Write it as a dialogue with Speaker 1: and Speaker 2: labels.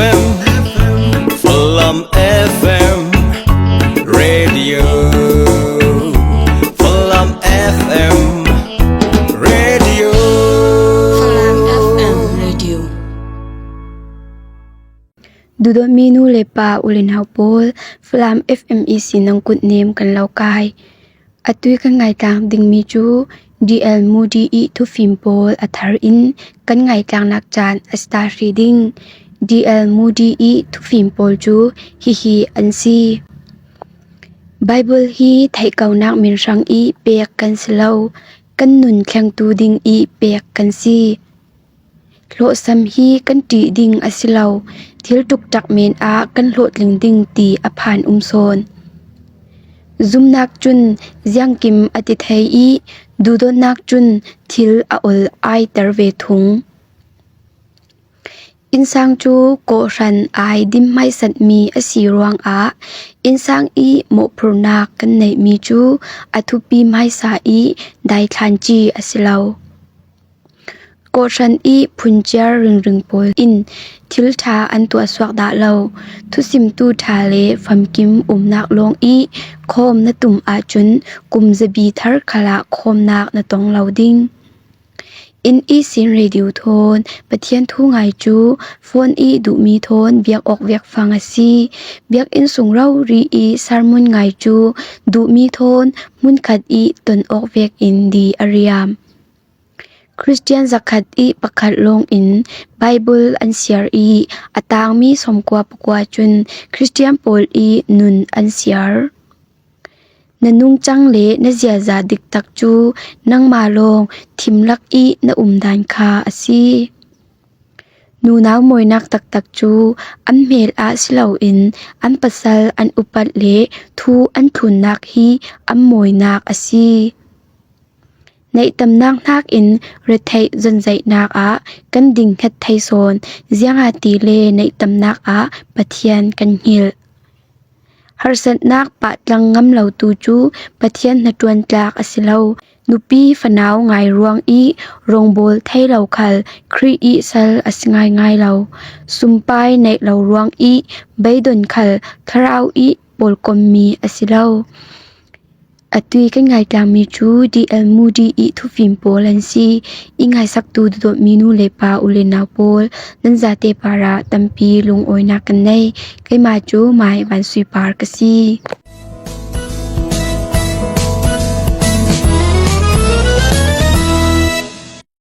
Speaker 1: FM Fulam FM Radio Fulam FM Radio
Speaker 2: Fulam FM Radio
Speaker 3: ดูโดเมนูเลปาอุลินเฮาโปลฟลาม FMEC นังกุดเนมกันเล่ากายอตุยกันไงต่างดิงมีจู DL Moody E to Film Pol Athar in กันไงต่างนักจาน Star Reading DL Moody E to Film Polจูฮิอันซี Bible ฮีไทยเก่านักมินรังอีเปียกกันสลาวกันหนุนแข่งตูดิงอีเปียกกันซีโลซัมฮีกันตีดิงอสิลาวทิลตุกจักเมนอากันโลดลิงดิงตีอภานโซนซุมนักจุนเจียงกิมอติไทยอีดูโดนักจุนทิลออลไอเตอร์เวทุงอินซางจูโกรันไอดิมไม่สัตมีอสีรวงอาอินซางอีโมพรนักกันในมีจูอทุปีไม่สาอีไดทันจีอสิลาวโกชันอีพุนเจารึงโปลอินทิลทาอันตัวสวกดาเลาทุสิมตูทาเลฟัมกิมนักลงอีโคมนตุมอาจุนกุมจะบีทาร์คละโคมนักนตองเลาดิงอินอีสินเรดิโอโทนปะเทียนทูไงจูฟอนอีดุมีโทนเบียกออกเวียกฟังอซีเบียกอินสุงเรารีอีซาร์มุนไงจูดุมีโทนมุนขัดอีตนออกเวียกอินดีอาริยามคริสเตียนจักขัดอีประคัดลงอินไบเบิลอันเสียร์อีอตางมีสมกว่าปกว่าจุนคริสเตียนโปลอีนุนอันเสียร์นนุงจังเลนเจียจาดิกตักจูนังมาลงทิมลักอีนดานคาอซีนูนาวมวยนักตักจูอันเมลอาสิลาวอินอันปัสลอันอุปัดเลทูอันทุนนักฮีอันมวยนักอซีในตำนักนักอินเรไทยจนใจนักอากันดิ่งเฮ็ดไทยโซนเจียงอาตีเลในตำนักอาปะเทียนกันฮิลฮาร์สันนักปะลังงำเหล่าตูจูปะเทียนนตวนจากอสิลาวนุปีฝนาวไงรวงอีรงโบลไทยเหล่าคัลครีอีซัลอสไงเหล่าสุมปายในเหล่ารวงอีใบดนคัลคราวอีโบลกอมมีอสิลาวอตุยกันไงกลางมีจูดีเอลมูดีอีทุฟิมโปลันซีอิงไงสักตูดดมีนูเลปาอุเลนาโปลนันจาเตปาระตัมปีลุงโอยนักกันในไกมาจูไมบันสุยปาร์กซี